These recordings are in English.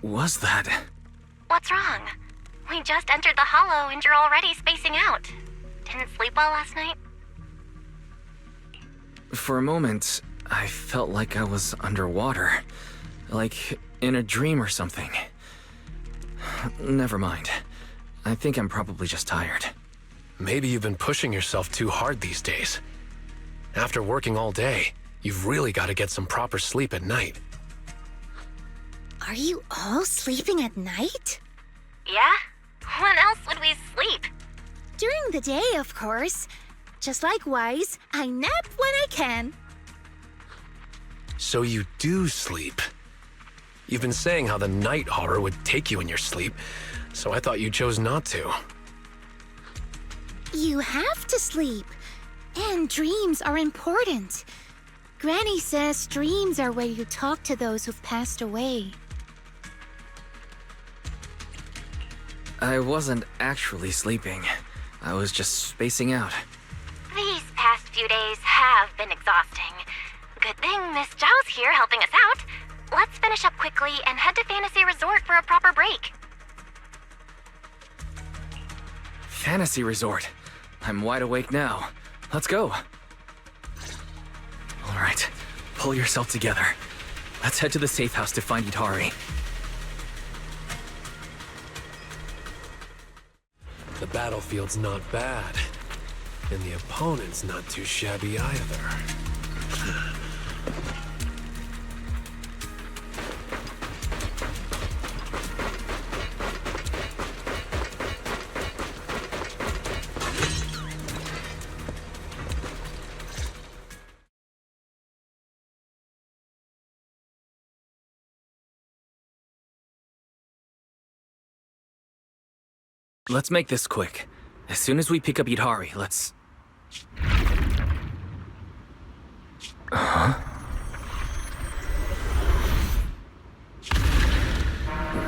was that? What's wrong? We just entered the hollow and you're already spacing out. Didn't sleep well last night? For a moment, I felt like I was underwater. Like in a dream or something. Never mind. I think I'm probably just tired. Maybe you've been pushing yourself too hard these days. After working all day, you've really got to get some proper sleep at night. Are you all sleeping at night? Yeah? When else would we sleep? During the day, of course. Just like Wise, I nap when I can. So you do sleep. You've been saying how the night horror would take you in your sleep, so I thought you chose not to. You have to sleep. And dreams are important. Granny says dreams are where you talk to those who've passed away. I wasn't actually sleeping. I was just spacing out. These past few days have been exhausting. Good thing Miss Zhao's here helping us out. Let's finish up quickly and head to Fantasy Resort for a proper break. Fantasy Resort. I'm wide awake now. Let's go. All right, pull yourself together. Let's head to the safe house to find Yidhari. The battlefield's not bad, and the opponent's not too shabby either. Let's make this quick. As soon as we pick up Yidhari, let's... Huh?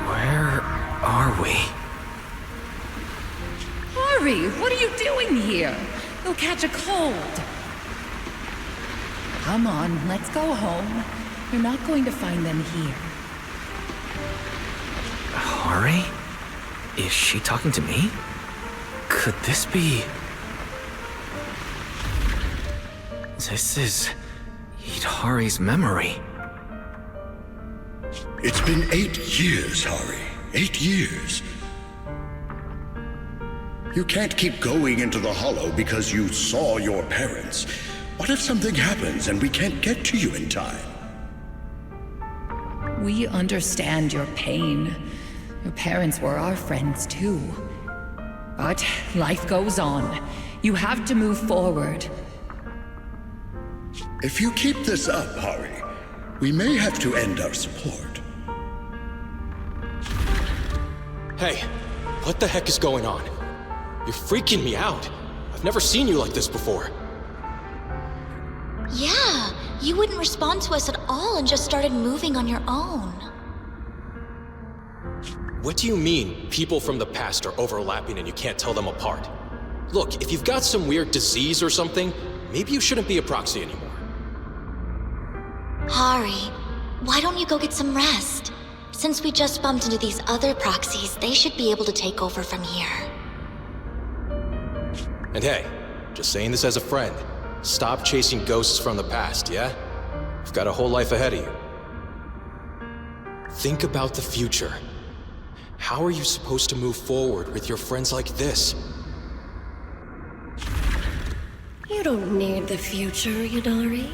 Where are we? Hurry! What are you doing here? You'll catch a cold. Come on, let's go home. You're not going to find them here. Hari? Is she talking to me? Could this be... This is... Yidhari's memory. It's been 8 years, Hari. 8 years. You can't keep going into the hollow because you saw your parents. What if something happens and we can't get to you in time? We understand your pain. Your parents were our friends too. But life goes on. You have to move forward. If you keep this up, Hari, we may have to end our support. Hey, what the heck is going on? You're freaking me out. I've never seen you like this before. Yeah, you wouldn't respond to us at all and just started moving on your own. What do you mean, people from the past are overlapping and you can't tell them apart? Look, if you've got some weird disease or something, maybe you shouldn't be a proxy anymore. Hari, why don't you go get some rest? Since we just bumped into these other proxies, they should be able to take over from here. And hey, just saying this as a friend, stop chasing ghosts from the past, yeah? You've got a whole life ahead of you. Think about the future. How are you supposed to move forward with your friends like this? You don't need the future, Yidhari.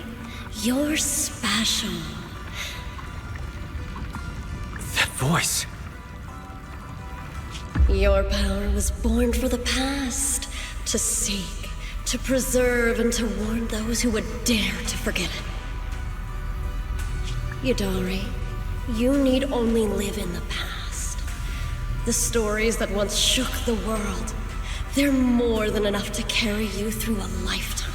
You're special. That voice. Your power was born for the past, to seek, to preserve, and to warn those who would dare to forget it. Yidhari, you need only live in the past. The stories that once shook the world, they're more than enough to carry you through a lifetime.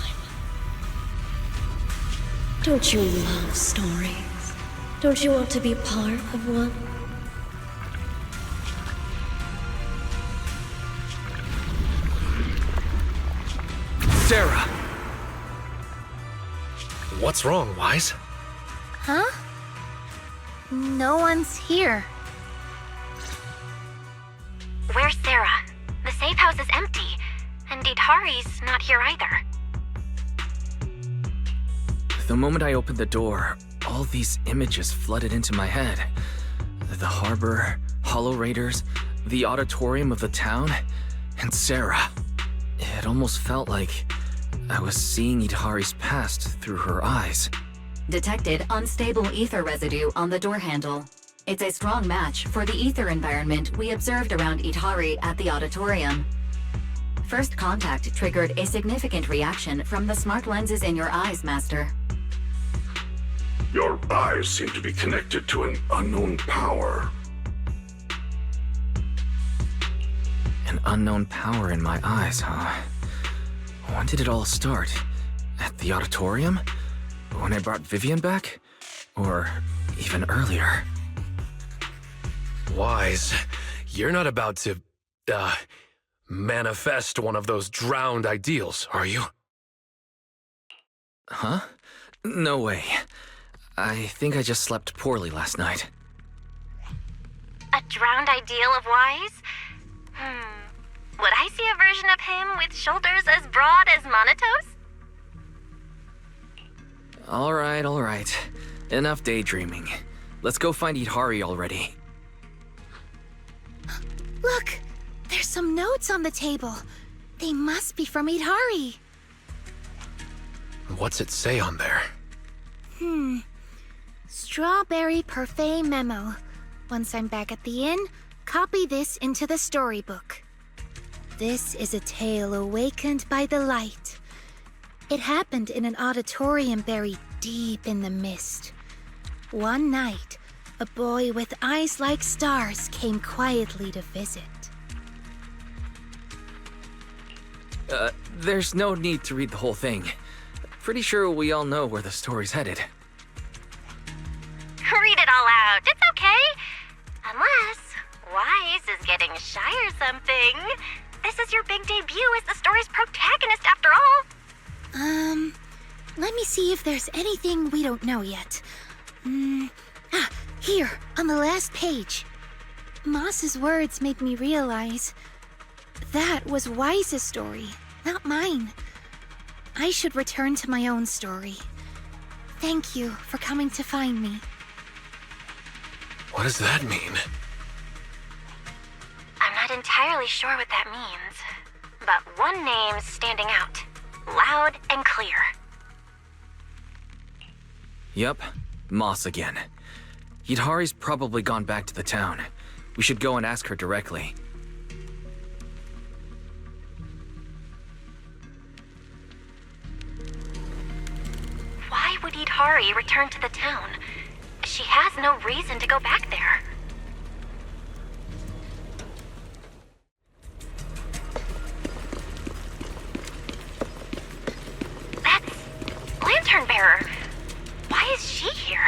Don't you love stories? Don't you want to be part of one? Sarah! What's wrong, Wise? Huh? No one's here. house is empty, and Yidhari's not here either. The moment I opened the door, all these images flooded into my head. The harbor, Hollow Raiders, the auditorium of the town, and Sarah. It almost felt like I was seeing Yidhari's past through her eyes. Detected unstable ether residue on the door handle. It's a strong match for the ether environment we observed around Yidhari at the auditorium. First contact triggered a significant reaction from the smart lenses in your eyes, Master. Your eyes seem to be connected to an unknown power. An unknown power in my eyes, huh? When did it all start? At the auditorium? When I brought Vivian back? Or even earlier? Wise, you're not about to, manifest one of those drowned ideals, are you? Huh? No way. I think I just slept poorly last night. A drowned ideal of Wise? Would I see a version of him with shoulders as broad as Monito's? All right. Enough daydreaming. Let's go find Yidhari already. Look! There's some notes on the table. They must be from Yidhari. What's it say on there? Strawberry Parfait Memo. Once I'm back at the inn, copy this into the storybook. This is a tale awakened by the light. It happened in an auditorium buried deep in the mist. One night, a boy with eyes like stars came quietly to visit. There's no need to read the whole thing. Pretty sure we all know where the story's headed. Read it all out. It's okay. Unless Wise is getting shy or something. This is your big debut as the story's protagonist after all. Let me see if there's anything we don't know yet. Here, on the last page. Moss's words made me realize that was Wise's story, not mine. I should return to my own story. Thank you for coming to find me. What does that mean? I'm not entirely sure what that means, but one name's standing out, loud and clear. Yep, Moss again. Yidhari's probably gone back to the town. We should go and ask her directly. Why would Yidhari return to the town? She has no reason to go back there. That's Lantern Bearer. Why is she here?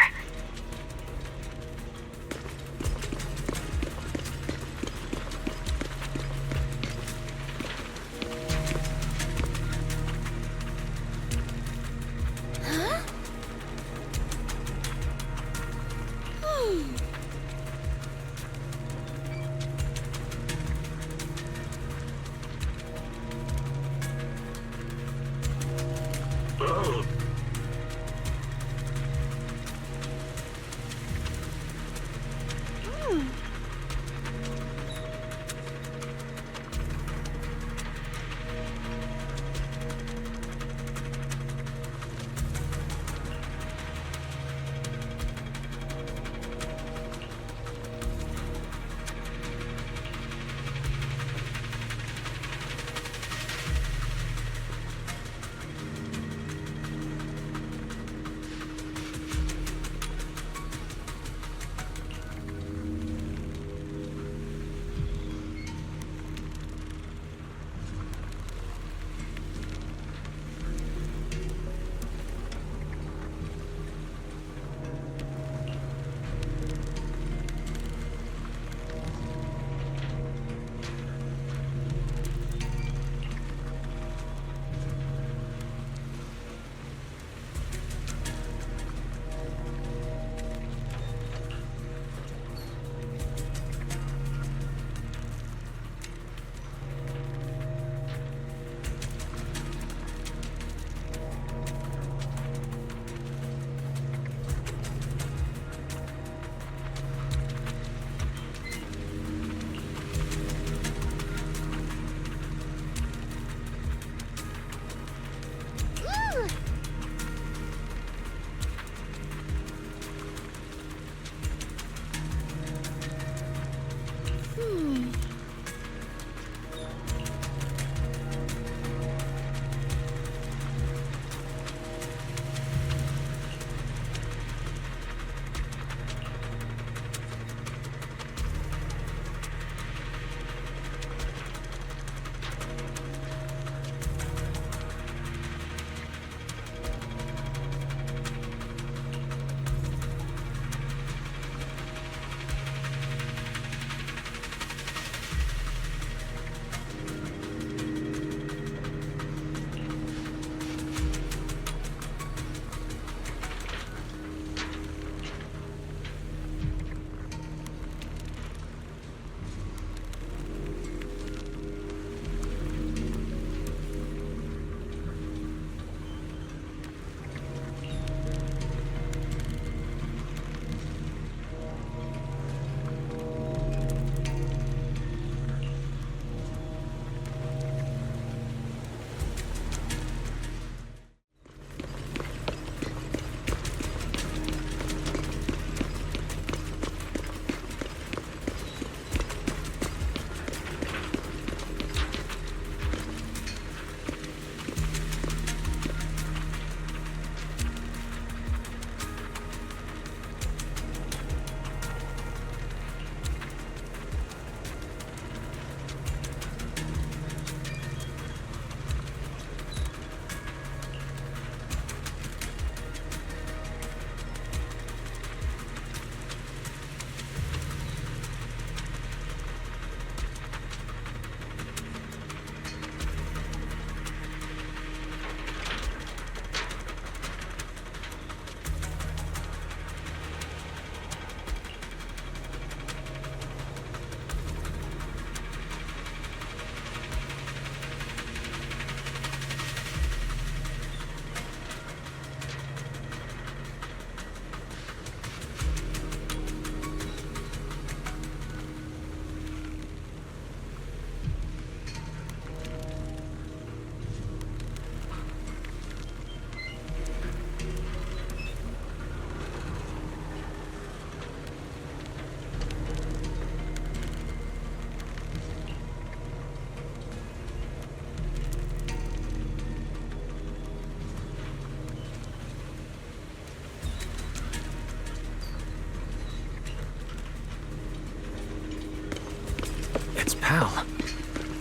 Its pal.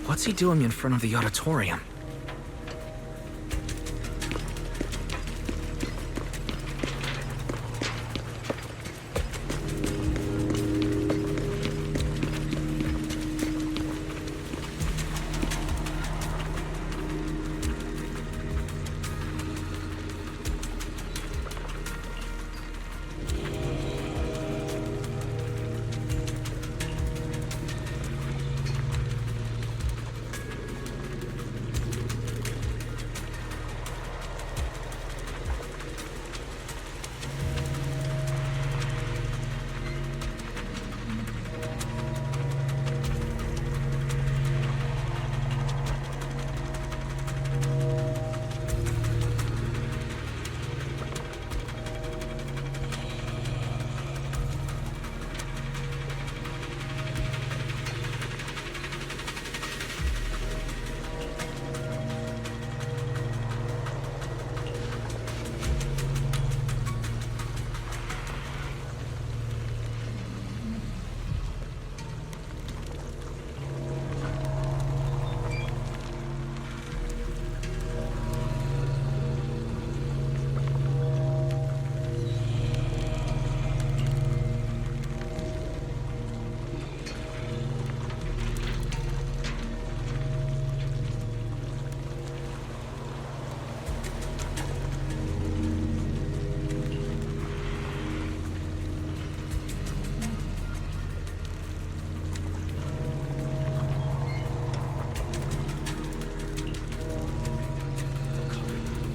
What's he doing in front of the auditorium?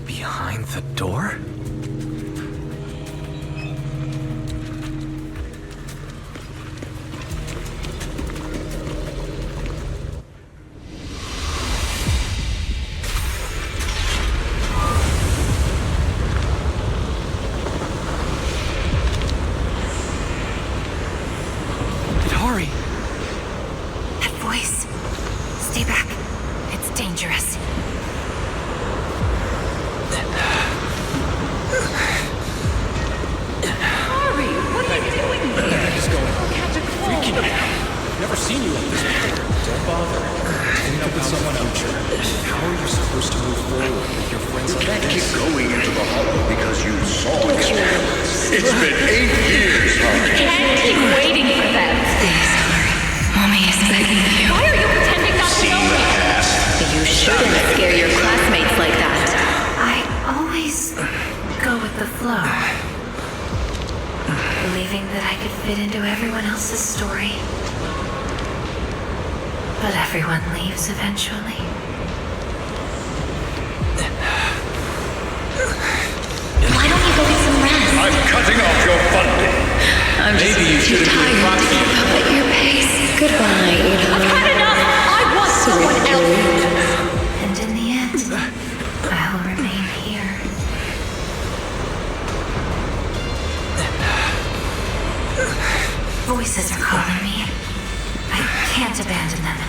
Behind the door? Yidhari! That voice. Stay back. It's dangerous. Never seen you like this before. Don't bother. Think of someone future. How are you supposed to move forward with your friends? You can't keep going into the hollow because you saw your parents. It's been 8 years, Harry. Can't keep waiting for them. Please, Harry. Mommy is begging you. Why are you pretending not to know me? You shouldn't scare your classmates like that. I always go with the flow. Believing that I could fit into everyone else's story. But everyone leaves eventually. Why don't you go get some rest? I'm cutting off your funding. I'm just Maybe you should too have tired to keep up at your pace. Goodbye, Yidhari. I've had enough! I want someone else! And in the end, I'll remain here. Voices are calling me. I can't abandon them.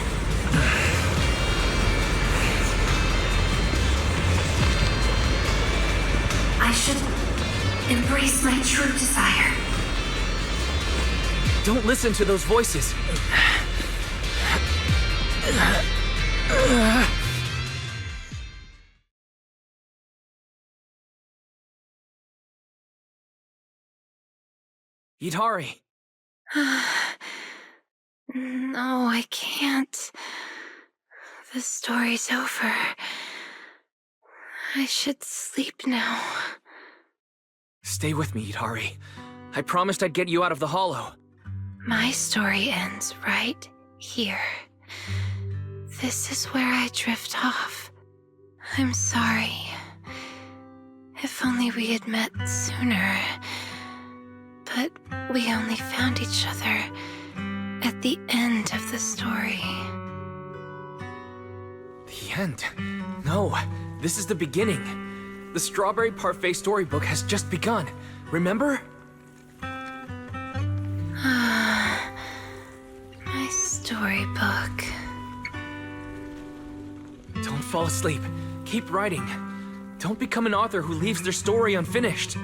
I should embrace my true desire. Don't listen to those voices. Yidhari. No, I can't. The story's over. I should sleep now. Stay with me, Yidhari. I promised I'd get you out of the hollow. My story ends right here. This is where I drift off. I'm sorry. If only we had met sooner. But we only found each other at the end of the story. The end? No, this is the beginning. The Strawberry Parfait storybook has just begun. Remember? My storybook. Don't fall asleep. Keep writing. Don't become an author who leaves their story unfinished.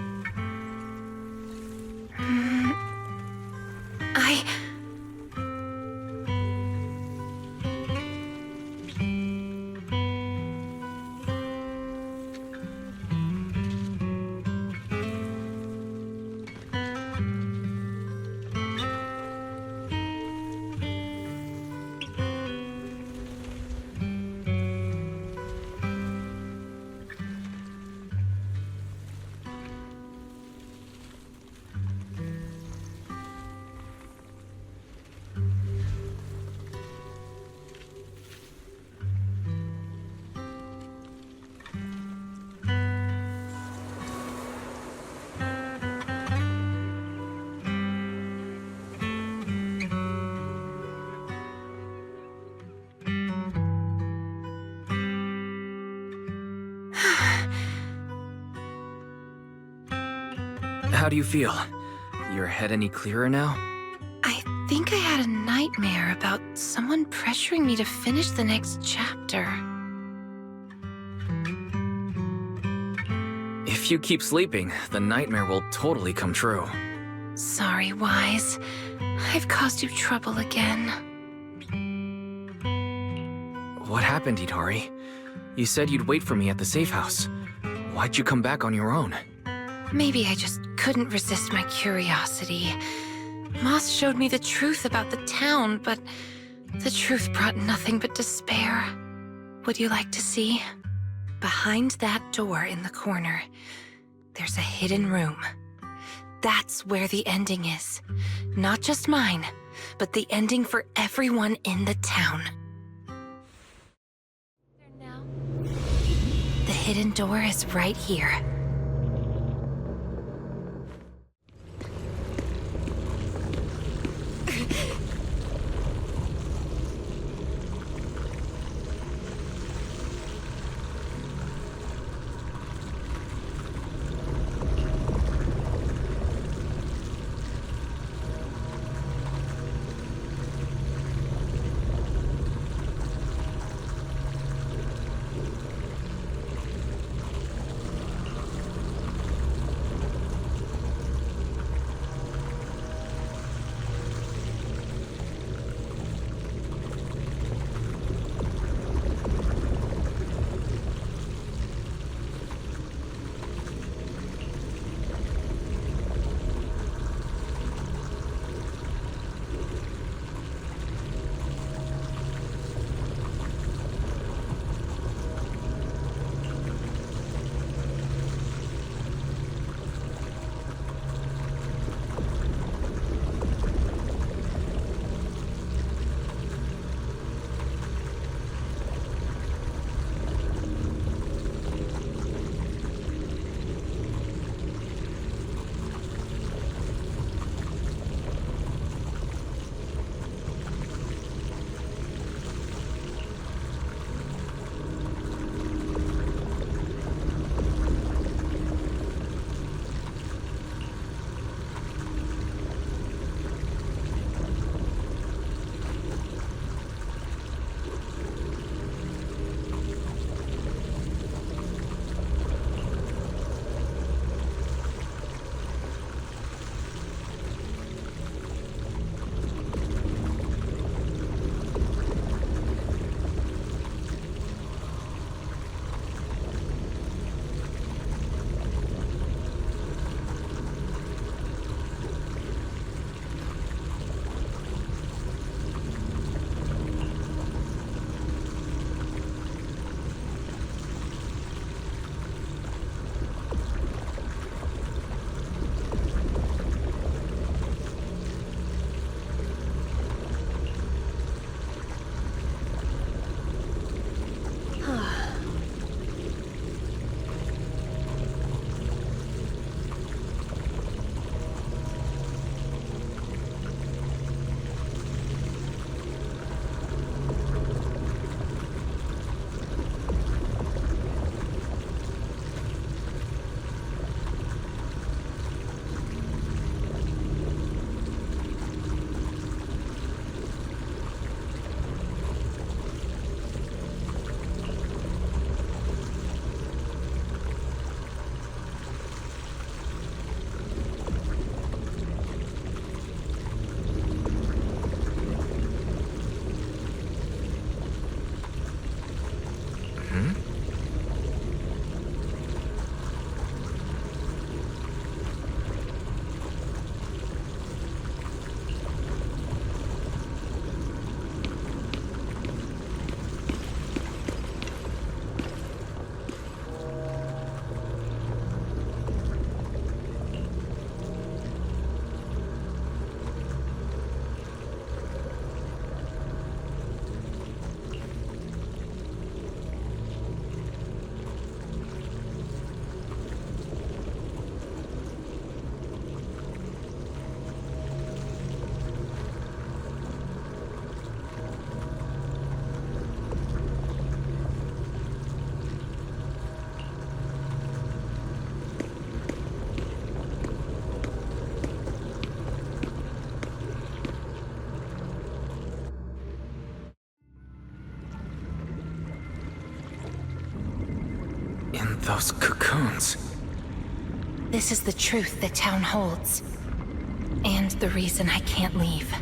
do you feel? Your head any clearer now? I think I had a nightmare about someone pressuring me to finish the next chapter. If you keep sleeping, the nightmare will totally come true. Sorry, Wise. I've caused you trouble again. What happened, Yidhari? You said you'd wait for me at the safe house. Why'd you come back on your own? Maybe I just couldn't resist my curiosity. Moss showed me the truth about the town, but the truth brought nothing but despair. Would you like to see? Behind that door in the corner, there's a hidden room. That's where the ending is. Not just mine, but the ending for everyone in the town. The hidden door is right here. Those cocoons. This is the truth the town holds. And the reason I can't leave.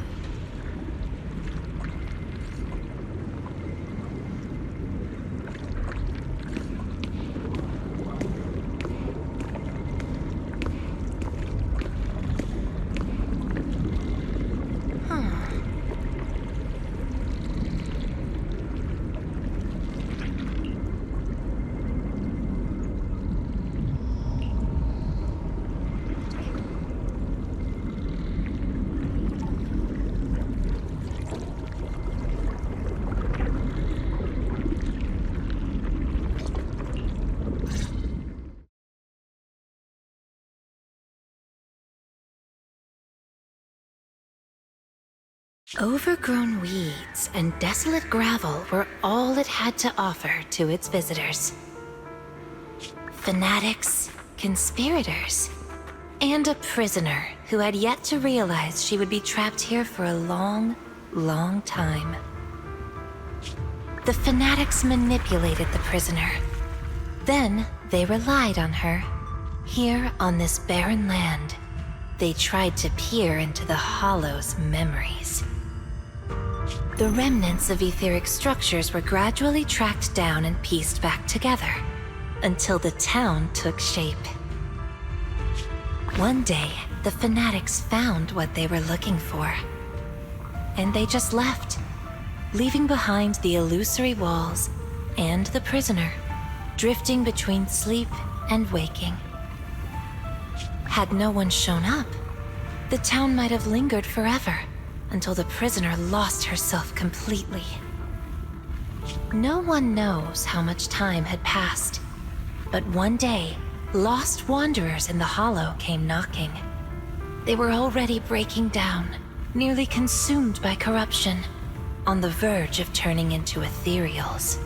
Overgrown weeds and desolate gravel were all it had to offer to its visitors. Fanatics, conspirators, and a prisoner who had yet to realize she would be trapped here for a long, long time. The fanatics manipulated the prisoner. Then they relied on her. Here on this barren land, they tried to peer into the Hollow's memories. The remnants of etheric structures were gradually tracked down and pieced back together, until the town took shape. One day, the fanatics found what they were looking for. And they just left, leaving behind the illusory walls and the prisoner, drifting between sleep and waking. Had no one shown up, the town might have lingered forever, until the prisoner lost herself completely. No one knows how much time had passed, but one day, lost wanderers in the Hollow came knocking. They were already breaking down, nearly consumed by corruption, on the verge of turning into Ethereals.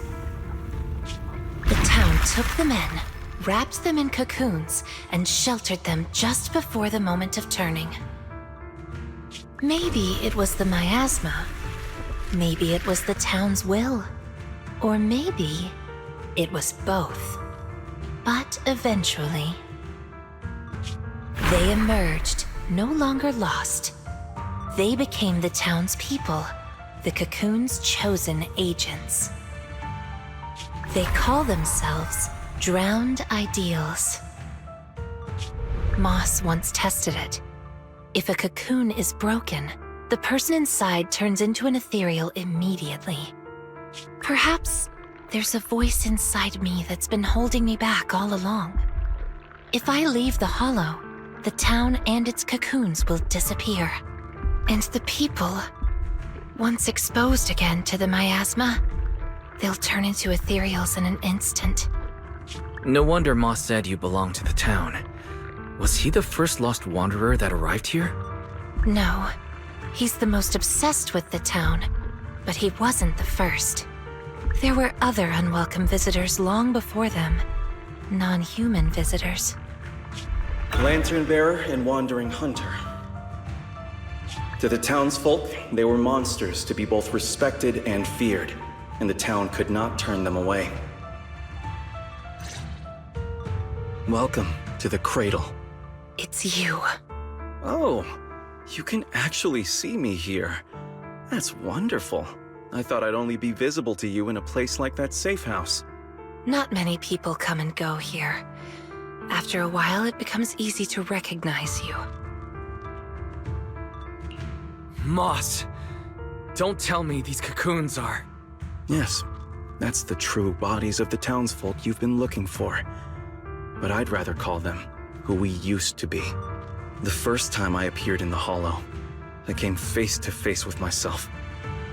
The town took them in, wrapped them in cocoons, and sheltered them just before the moment of turning. Maybe it was the miasma. Maybe it was the town's will. Or maybe it was both. But eventually, they emerged, no longer lost. They became the town's people, the cocoon's chosen agents. They call themselves Drowned Ideals. Moss once tested it. If a cocoon is broken, the person inside turns into an ethereal immediately. Perhaps there's a voice inside me that's been holding me back all along. If I leave the Hollow, the town and its cocoons will disappear. And the people, once exposed again to the miasma, they'll turn into ethereals in an instant. No wonder Moss said you belonged to the town. Was he the first lost wanderer that arrived here? No. He's the most obsessed with the town, but he wasn't the first. There were other unwelcome visitors long before them. Non-human visitors. Lantern bearer and wandering hunter. To the townsfolk, they were monsters to be both respected and feared, and the town could not turn them away. Welcome to the Cradle. It's you. Oh, you can actually see me here. That's wonderful. I thought I'd only be visible to you in a place like that safe house. Not many people come and go here. After a while, it becomes easy to recognize you. Moss! Don't tell me these cocoons are... Yes, that's the true bodies of the townsfolk you've been looking for. But I'd rather call them who we used to be. The first time I appeared in the Hollow, I came face to face with myself.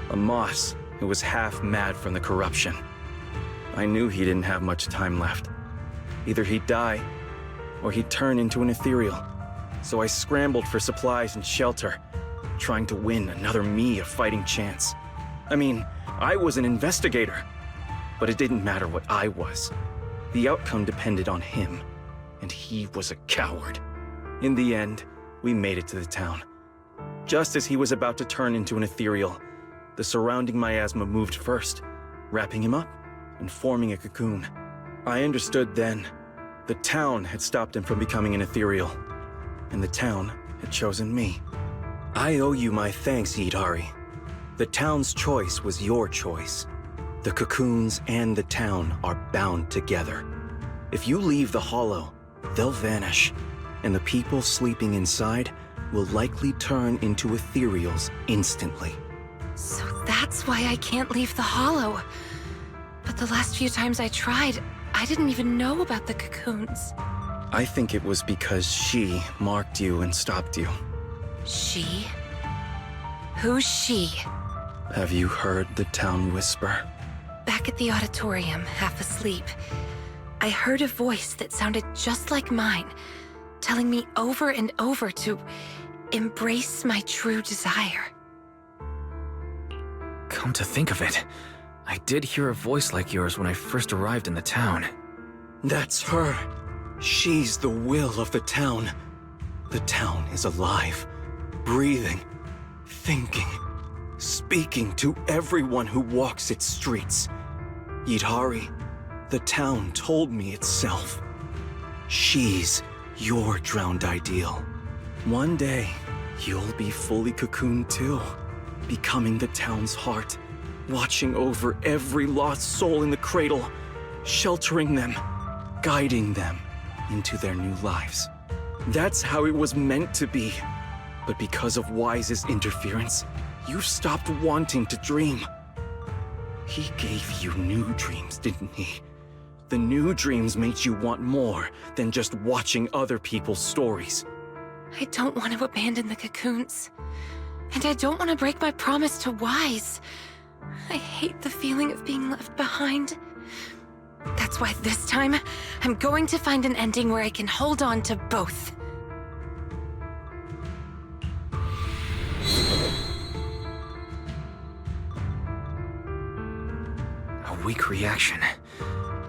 A Moss who was half mad from the corruption. I knew he didn't have much time left. Either he'd die, or he'd turn into an ethereal. So I scrambled for supplies and shelter, trying to win another me a fighting chance. I mean, I was an investigator, but it didn't matter what I was. The outcome depended on him, and he was a coward. In the end, we made it to the town. Just as he was about to turn into an ethereal, the surrounding miasma moved first, wrapping him up and forming a cocoon. I understood then. The town had stopped him from becoming an Ethereal, and the town had chosen me. I owe you my thanks, Yidhari. The town's choice was your choice. The cocoons and the town are bound together. If you leave the Hollow, they'll vanish, and the people sleeping inside will likely turn into Ethereals instantly. So that's why I can't leave the Hollow. But the last few times I tried, I didn't even know about the cocoons. I think it was because she marked you and stopped you. She? Who's she? Have you heard the town whisper? Back at the auditorium, half asleep, I heard a voice that sounded just like mine, telling me over and over to embrace my true desire. Come to think of it, I did hear a voice like yours when I first arrived in the town. That's her. She's the will of the town. The town is alive, breathing, thinking, speaking to everyone who walks its streets. Yidhari, the town told me itself. She's your drowned ideal. One day, you'll be fully cocooned too, becoming the town's heart, watching over every lost soul in the cradle, sheltering them, guiding them into their new lives. That's how it was meant to be. But because of Wise's interference, you stopped wanting to dream. He gave you new dreams, didn't he? The new dreams made you want more than just watching other people's stories. I don't want to abandon the cocoons. And I don't want to break my promise to Wise. I hate the feeling of being left behind. That's why this time, I'm going to find an ending where I can hold on to both. A weak reaction.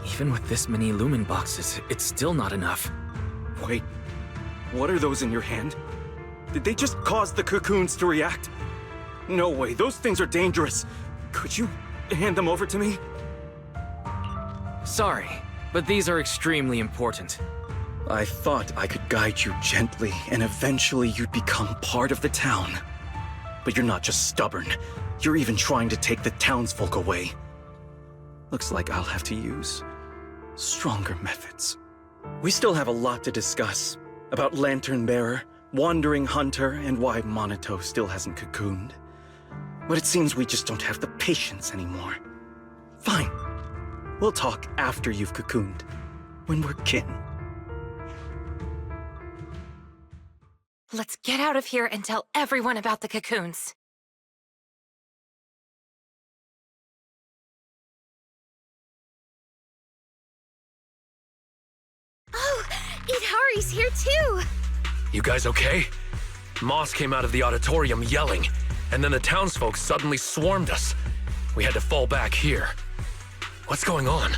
Even with this many lumen boxes, it's still not enough. Wait, what are those in your hand? Did they just cause the cocoons to react? No way, those things are dangerous. Could you hand them over to me? Sorry, but these are extremely important. I thought I could guide you gently, and eventually you'd become part of the town. But you're not just stubborn, you're even trying to take the townsfolk away. Looks like I'll have to use stronger methods. We still have a lot to discuss about Lantern Bearer, Wandering Hunter, and why Monito still hasn't cocooned. But it seems we just don't have the patience anymore. Fine. We'll talk after you've cocooned, when we're kin. Let's get out of here and tell everyone about the cocoons. Oh, Yidhari's here too! You guys okay? Moss came out of the auditorium yelling, and then the townsfolk suddenly swarmed us. We had to fall back here. What's going on?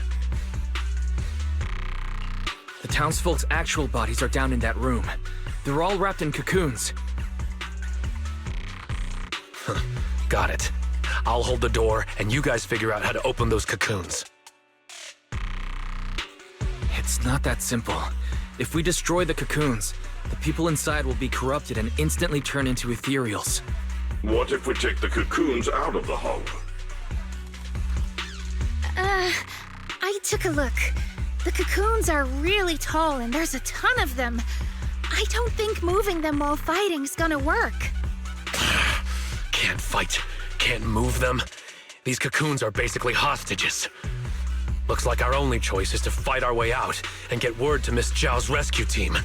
The townsfolk's actual bodies are down in that room. They're all wrapped in cocoons. Got it. I'll hold the door, and you guys figure out how to open those cocoons. It's not that simple. If we destroy the cocoons, the people inside will be corrupted and instantly turn into Ethereals. What if we take the cocoons out of the Hollow? I took a look. The cocoons are really tall and there's a ton of them. I don't think moving them while fighting's gonna work. Can't fight, can't move them. These cocoons are basically hostages. Looks like our only choice is to fight our way out and get word to Miss Zhao's rescue team.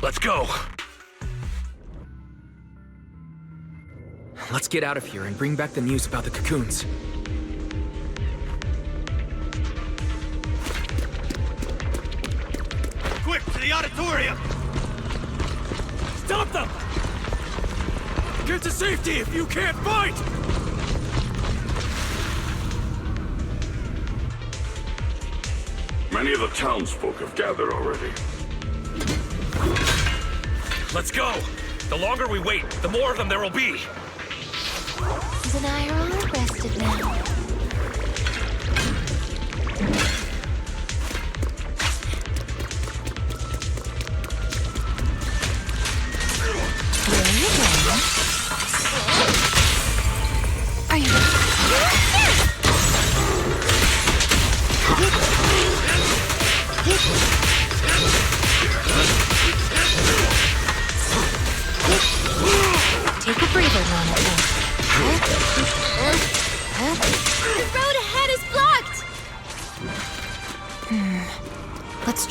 Let's go! Let's get out of here and bring back the news about the cocoons. Quick, to the auditorium! Stop them! Get to safety if you can't fight! Many of the townsfolk have gathered already. Let's go! The longer we wait, the more of them there will be! Susan and I are all rested now.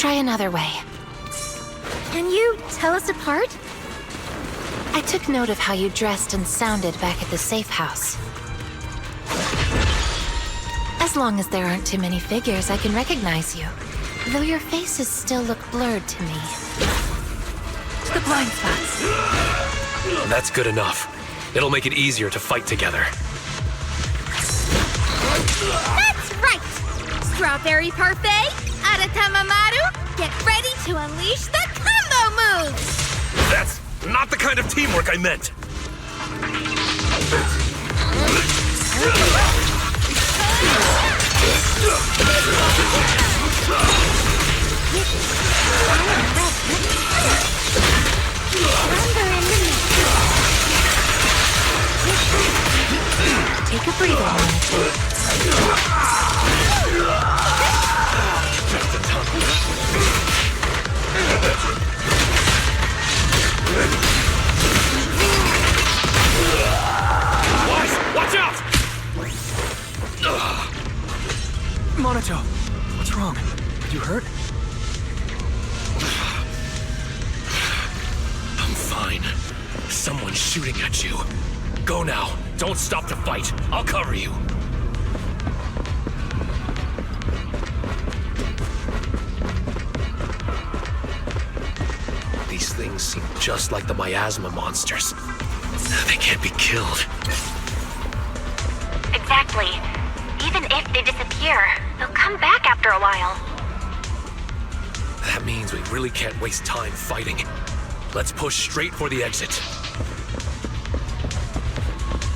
try another way. Can you tell us apart? I took note of how you dressed and sounded back at the safe house. As long as there aren't too many figures, I can recognize you. Though your faces still look blurred to me. The blind spots. That's good enough. It'll make it easier to fight together. That's right! Strawberry Parfait, Aratamamaru, get ready to unleash the combo moves! That's not the kind of teamwork I meant! Take a breather on it. Watch out! Monato, what's wrong? You hurt? I'm fine. Someone's shooting at you. Go now. Don't stop to fight. I'll cover you. These things seem just like the miasma monsters. They can't be killed. Exactly. Even if they disappear, they'll come back after a while. That means we really can't waste time fighting. Let's push straight for the exit.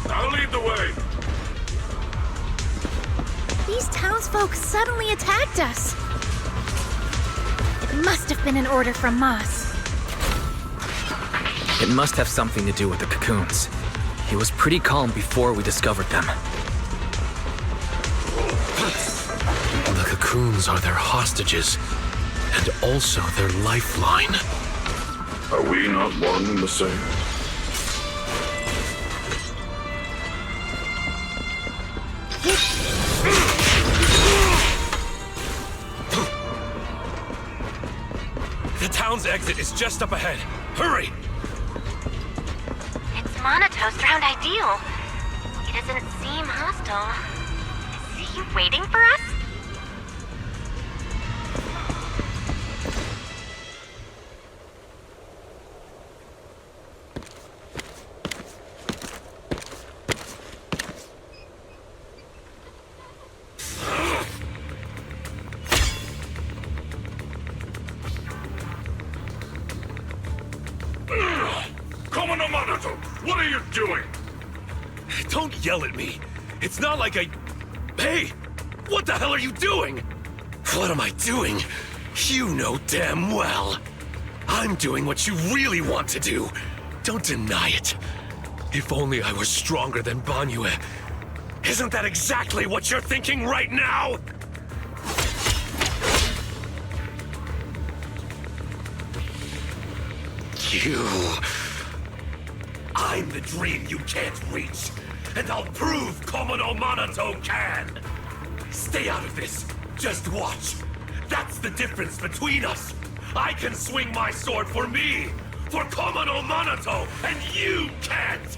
I'll lead the way. These townsfolk suddenly attacked us. It must have been an order from Moss. It must have something to do with the cocoons. He was pretty calm before we discovered them. The cocoons are their hostages, and also their lifeline. Are we not one and the same? The town's exit is just up ahead. Hurry! It's Monato's drowned ideal. He doesn't seem hostile. Is he waiting for us? What are you doing? Don't yell at me. It's not like I... Hey! What the hell are you doing? What am I doing? You know damn well. I'm doing what you really want to do. Don't deny it. If only I was stronger than Bygone. Isn't that exactly what you're thinking right now? You... I'm the dream you can't reach, and I'll prove Komono Monato can! Stay out of this. Just watch. That's the difference between us. I can swing my sword for me, for Komono Monato, and you can't!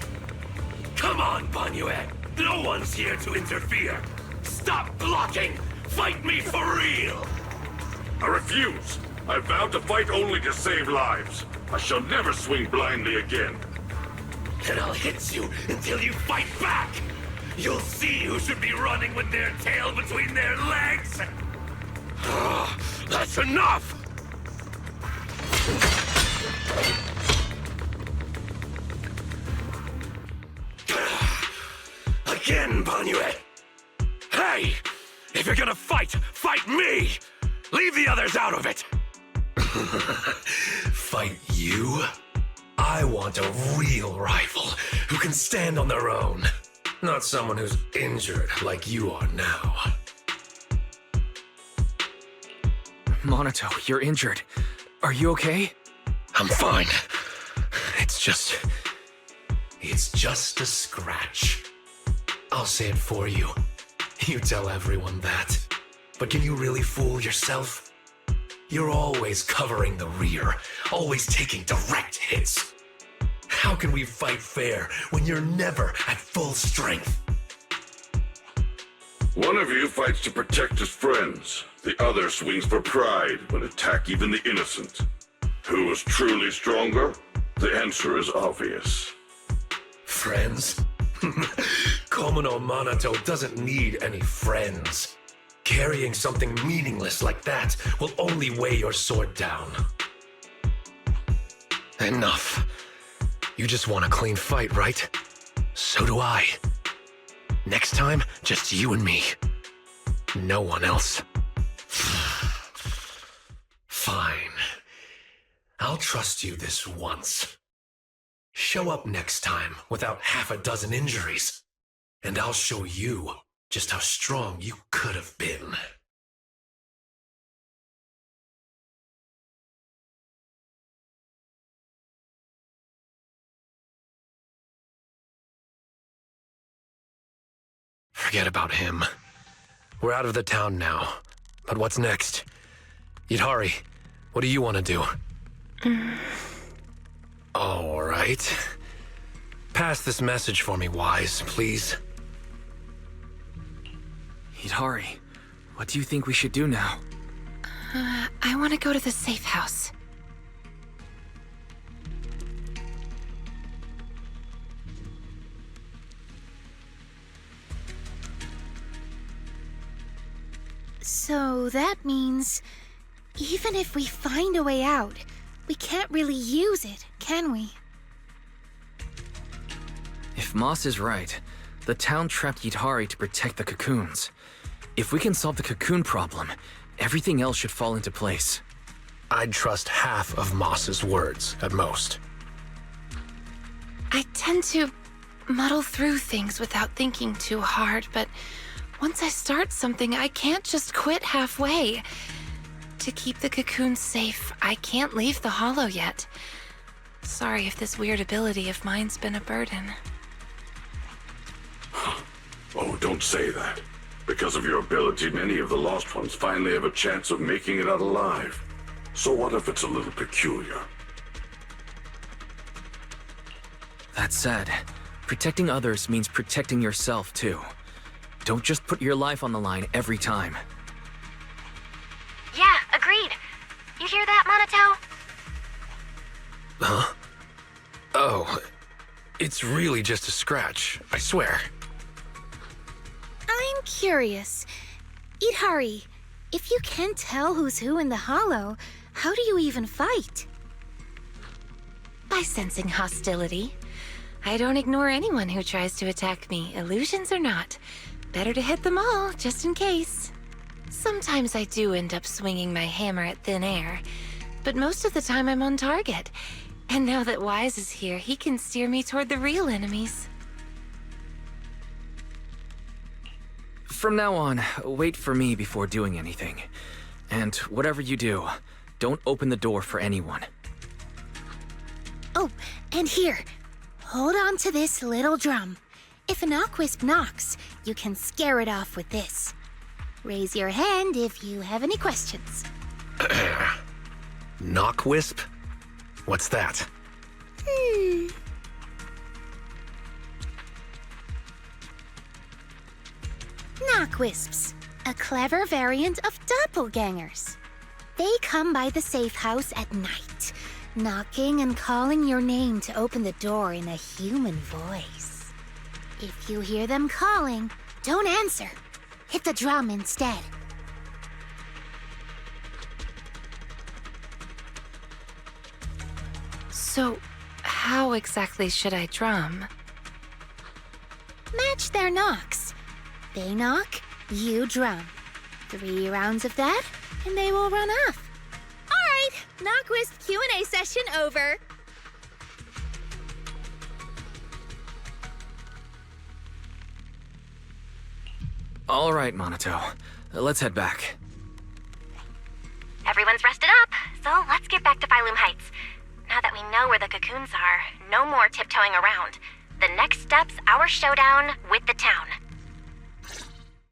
Come on, Bygone. No one's here to interfere. Stop blocking! Fight me for real! I refuse. I vowed to fight only to save lives. I shall never swing blindly again. Then I'll hit you until you fight back! You'll see who should be running with their tail between their legs! That's enough! Again, Bygone! Hey! If you're gonna fight, fight me! Leave the others out of it! Fight you? I want a real rival who can stand on their own. Not someone who's injured like you are now. Monato, you're injured. Are you okay? I'm fine. It's just a scratch. I'll say it for you. You tell everyone that. But can you really fool yourself? You're always covering the rear, always taking direct hits. How can we fight fair when you're never at full strength? One of you fights to protect his friends. The other swings for pride when attack even the innocent. Who is truly stronger? The answer is obvious. Friends? Komono Monato doesn't need any friends. Carrying something meaningless like that will only weigh your sword down. Enough. You just want a clean fight, right? So do I. Next time, just you and me. No one else. Fine. I'll trust you this once. Show up next time without half a dozen injuries, and I'll show you just how strong you could have been. Forget about him. We're out of the town now. But what's next? Yidhari, what do you want to do? All right. Pass this message for me, Wise, please. Yidhari, what do you think we should do now? I want to go to the safe house. So that means, even if we find a way out, we can't really use it, can we? If Moss is right, the town trapped Yidhari to protect the cocoons. If we can solve the cocoon problem, everything else should fall into place. I'd trust half of Moss's words, at most. I tend to muddle through things without thinking too hard, but once I start something, I can't just quit halfway. To keep the cocoons safe, I can't leave the hollow yet. Sorry if this weird ability of mine's been a burden. Oh, don't say that. Because of your ability, many of the Lost Ones finally have a chance of making it out alive. So what if it's a little peculiar? That said, protecting others means protecting yourself too. Don't just put your life on the line every time. Yeah, agreed. You hear that, Monato? Huh? Oh, it's really just a scratch, I swear. I'm curious. Yidhari, if you can't tell who's who in the hollow, how do you even fight? By sensing hostility. I don't ignore anyone who tries to attack me, illusions or not. Better to hit them all, just in case. Sometimes I do end up swinging my hammer at thin air, but most of the time I'm on target. And now that Wise is here, he can steer me toward the real enemies. From now on, wait for me before doing anything. And whatever you do, don't open the door for anyone. Oh, and here, hold on to this little drum. If an Aquisp knocks, you can scare it off with this. Raise your hand if you have any questions. Knockwisp? What's that? Knockwisps, a clever variant of doppelgangers. They come by the safe house at night, knocking and calling your name to open the door in a human voice. If you hear them calling, don't answer. Hit the drum instead. So, how exactly should I drum? Match their knocks. They knock, you drum. 3 rounds of that, and they will run off. All right, Knockwisp Q&A session over. All right, Monato. Let's head back. Everyone's rested up, so let's get back to Phylum Heights. Now that we know where the cocoons are, no more tiptoeing around. The next step's our showdown with the town.